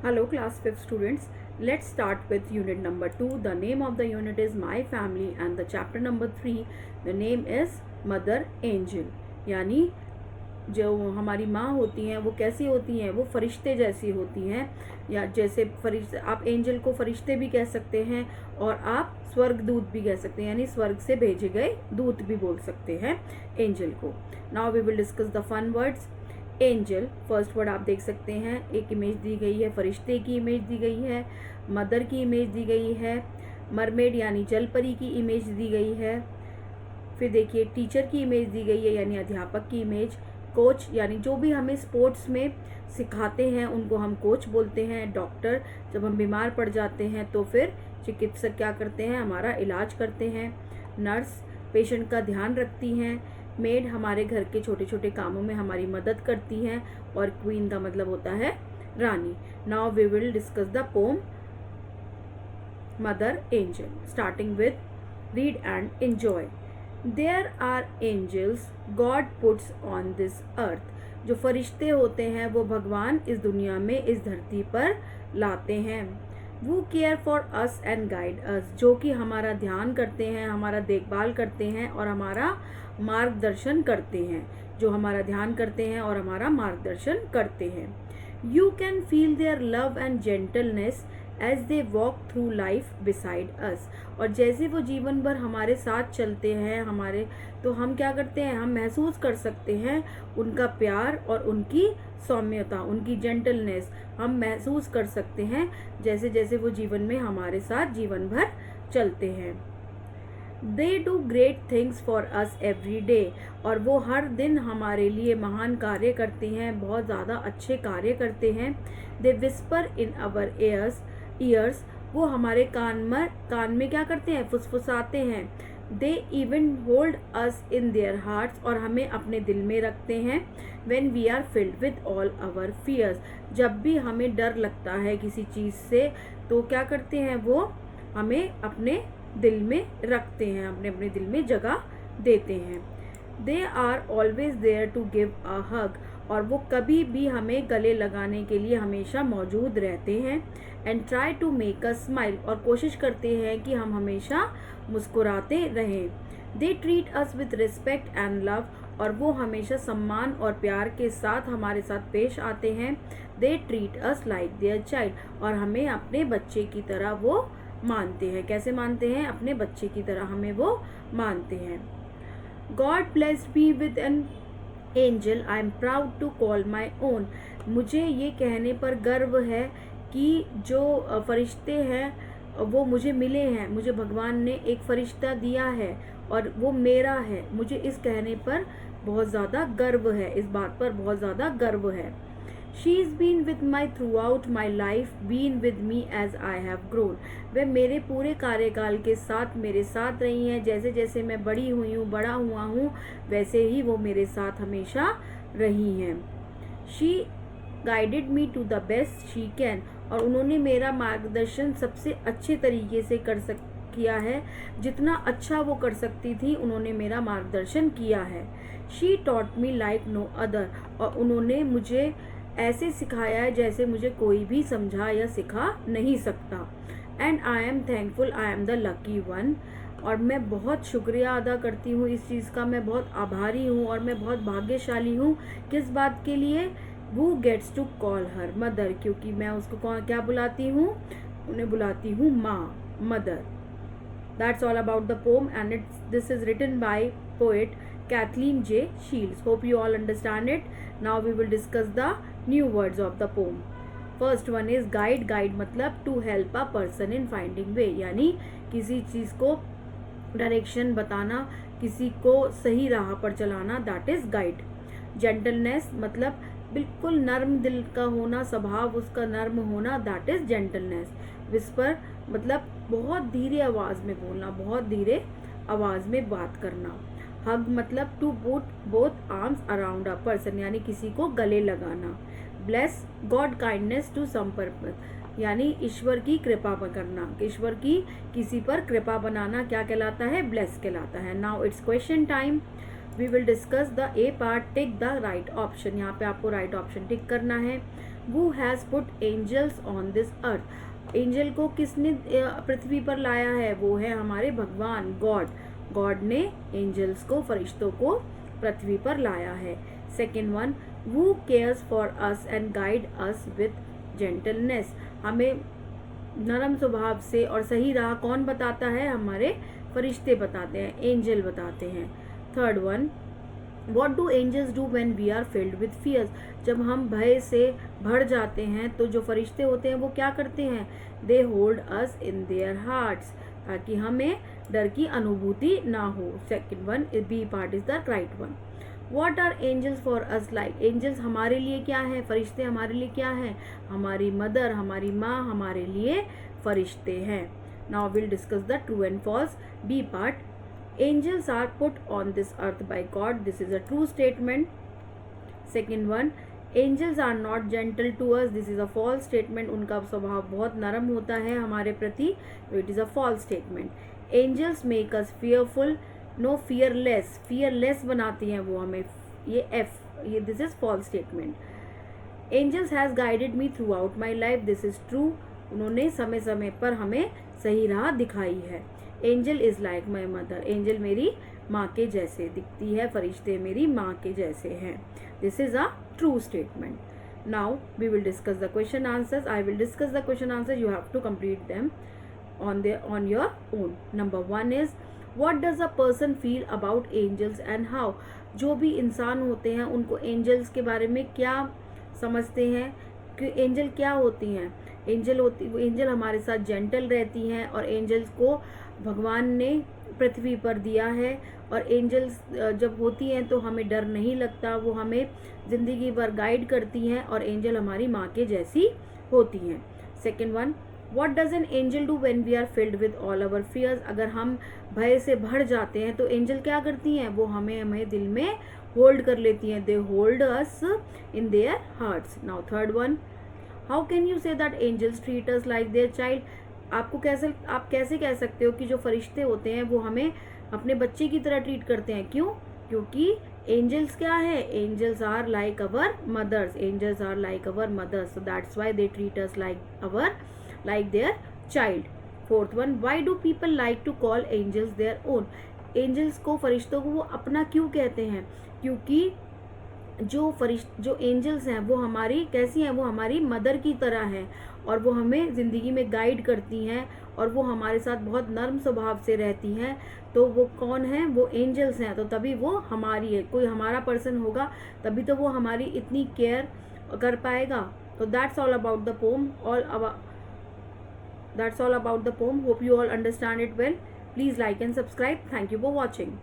Hello class 5th students. Let's start with unit number 2. The name of the unit is My Family and the chapter number 3 the name is Mother Angel. यानी जो हमारी माँ होती हैं वो कैसी होती हैं, वो फरिश्ते जैसी होती हैं, या जैसे फरिश्ते, आप एंजल को फरिश्ते भी कह सकते हैं और आप स्वर्ग दूत भी कह सकते हैं, यानी स्वर्ग से भेजे गए दूत भी बोल सकते हैं एंजल को. Now we will discuss the fun words. Angel, first word आप देख सकते हैं, एक इमेज दी गई है, फरिश्ते की इमेज दी गई है, मदर की इमेज दी गई है, मरमेड यानी जल परी की इमेज दी गई है, फिर देखिए टीचर की इमेज दी गई है यानी अध्यापक की इमेज, कोच यानी जो भी हमें स्पोर्ट्स में सिखाते हैं उनको हम कोच बोलते हैं, डॉक्टर जब हम बीमार पड़ जाते हैं तो फिर चिकित्सक क्या करते हैं, हमारा इलाज करते हैं, नर्स पेशेंट का ध्यान रखती हैं, मेड हमारे घर के छोटे छोटे कामों में हमारी मदद करती हैं, और क्वीन का मतलब होता है रानी. Now we will discuss the poem mother angel, starting with read and enjoy. There are angels God puts on this earth. जो फरिश्ते होते हैं वो भगवान इस दुनिया में, इस धरती पर लाते हैं. वो care for us and guide us. जो कि हमारा ध्यान करते हैं, हमारा देखभाल करते हैं और हमारा मार्गदर्शन करते हैं. जो हमारा ध्यान करते हैं और हमारा मार्गदर्शन करते हैं. You can feel their love and gentleness as they walk through life beside us. और जैसे वो जीवन भर हमारे साथ चलते हैं हमारे, तो हम क्या करते हैं, हम महसूस कर सकते हैं उनका प्यार और उनकी सौम्यता, उनकी जेंटलनेस हम महसूस कर सकते हैं जैसे जैसे वो जीवन में हमारे साथ जीवन भर चलते हैं. They do great things for us every day. और वो हर दिन हमारे लिए महान कार्य करते हैं, बहुत ज़्यादा अच्छे कार्य करते हैं. They whisper in our ears. वो हमारे कान में क्या करते हैं, फुसफुसाते हैं. They even hold us in their hearts. और हमें अपने दिल में रखते हैं. When we are filled with all our fears. जब भी हमें डर लगता है किसी चीज़ से, तो क्या करते हैं, वो हमें अपने दिल में रखते हैं, अपने अपने दिल में जगह देते हैं. They are always there to give a hug. और वो कभी भी हमें गले लगाने के लिए हमेशा मौजूद रहते हैं. And try to make us smile. और कोशिश करते हैं कि हम हमेशा मुस्कुराते रहें. They treat us with respect and love. और वो हमेशा सम्मान और प्यार के साथ हमारे साथ पेश आते हैं. दे treat us like their child. और हमें अपने बच्चे की तरह वो मानते हैं. कैसे मानते हैं, अपने बच्चे की तरह हमें वो मानते हैं. God blessed me with an angel I am proud to call my own. मुझे ये कहने पर गर्व है कि जो फरिश्ते हैं वो मुझे मिले हैं, मुझे भगवान ने एक फरिश्ता दिया है और वो मेरा है. मुझे इस कहने पर बहुत ज़्यादा गर्व है, इस बात पर बहुत ज़्यादा गर्व है. She has been with my throughout my life, been with me as I have grown. वह मेरे पूरे कार्यकाल के साथ मेरे साथ रही हैं. जैसे जैसे मैं बड़ी हुई हूँ, बड़ा हुआ हूँ, वैसे ही वो मेरे साथ हमेशा रही हैं. She guided me to the best she can. और उन्होंने मेरा मार्गदर्शन सबसे अच्छे तरीके से किया है. जितना अच्छा वो कर सकती थी उन्होंने मेरा मार्गदर्शन किया है. She taught me like no other. और उन्होंने मुझे ऐसे सिखाया है जैसे मुझे कोई भी समझा या सिखा नहीं सकता. And I am thankful, I am the lucky one. और मैं बहुत शुक्रिया अदा करती हूँ इस चीज़ का, मैं बहुत आभारी हूँ और मैं बहुत भाग्यशाली हूँ. किस बात के लिए, वो gets to call her mother. क्योंकि मैं उसको क्या बुलाती हूँ, उन्हें बुलाती हूँ माँ, mother. That's all about the poem, and this is written by poet Kathleen J. Shields. Hope you all understand it. Now we will discuss the new words of the poem. First one is guide. Guide मतलब to help a person in finding way. यानी किसी चीज़ को direction बताना, किसी को सही राह पर चलाना, that is guide. Gentleness मतलब बिल्कुल नर्म दिल का होना, स्वभाव उसका नर्म होना, that is gentleness. Whisper मतलब बहुत धीरे आवाज़ में बोलना, बहुत धीरे आवाज़ में बात करना. हग मतलब to put both arms around a person, यानी किसी को गले लगाना. Bless God kindness to some purpose, यानी ईश्वर की कृपा करना, ईश्वर की किसी पर कृपा बनाना क्या कहलाता है, ब्लेस कहलाता है. Now it's question time. We will discuss the A part. Tick the right option. यहाँ पे आपको राइट ऑप्शन टिक करना है. Who has put angels on this earth? Angel को किसने पृथ्वी पर लाया है? वो है हमारे भगवान गॉड. गॉड ने एंजल्स को, फरिश्तों को पृथ्वी पर लाया है. Second one, who cares for us and guide us with gentleness? हमें नरम स्वभाव से और सही राह कौन बताता है? हमारे फरिश्ते बताते हैं, एंजल बताते हैं. Third one, what do angels do when we are filled with fears? जब हम भय से भर जाते हैं तो जो फरिश्ते होते हैं वो क्या करते हैं? They hold us in their hearts, ताकि हमें डर की अनुभूति ना हो. Second one, B part is the right one. What are angels for us like? Angels हमारे लिए क्या है? फरिश्ते हमारे लिए क्या हैं? हमारी मदर, हमारी माँ हमारे लिए फरिश्ते हैं. Now will discuss the true and false. B part, angels are put on this earth by God. This is a true statement. Second one, angels are not gentle to us. This is a false statement. उनका स्वभाव बहुत नरम होता है हमारे प्रति. It is a false statement. Angels make us fearful. No, fearless. Fearless बनाती हैं वो हमें. ये F. ये this is false statement. Angels has guided me throughout my life. This is true. उन्होंने समय समय पर हमें सही राह दिखाई है. Angel is like my mother. Angel मेरी माँ के जैसे दिखती है, फरिश्ते मेरी माँ के जैसे हैं. This is a true statement. Now we will discuss the question answers. I will discuss the question answer. You have to complete them on your own. Number one is, what does a person feel about angels and how? जो भी इंसान होते हैं उनको angels के बारे में क्या समझते हैं कि एंजल क्या होती हैं? एंजल हमारे साथ जेंटल रहती हैं और एंजल्स को भगवान ने पृथ्वी पर दिया है. और एंजल्स जब होती हैं तो हमें डर नहीं लगता, वो हमें ज़िंदगी भर गाइड करती हैं और एंजल हमारी माँ के जैसी होती हैं. Second one, what does an angel do when we are filled with all our fears? अगर हम भय से भर जाते हैं तो एंजल क्या करती हैं? वो हमें दिल में होल्ड कर लेती हैं. They hold us in their hearts. Now third one, how can you say that angels treat us like their child? आप कैसे कह सकते हो कि जो फरिश्ते होते हैं वो हमें अपने बच्चे की तरह ट्रीट करते हैं? क्यों? क्योंकि एंजल्स क्या है? Angels are like our mothers. Angels are like our mothers. So that's why they treat us like their child. Fourth one, why do people like to call angels their own? Angels को, फरिश्तों को वो अपना क्यों कहते हैं? क्योंकि जो एंजल्स हैं वो हमारी कैसी हैं? वो हमारी मदर की तरह हैं और वो हमें ज़िंदगी में गाइड करती हैं और वो हमारे साथ बहुत नर्म स्वभाव से रहती हैं. तो वो कौन है? वो एंजल्स हैं. तो तभी वो हमारी है. कोई हमारा पर्सन होगा तभी तो वो हमारी इतनी केयर कर पाएगा. तो that's all about the pome. That's all about the poem. Hope you all understand it well. Please like and subscribe. Thank you for watching.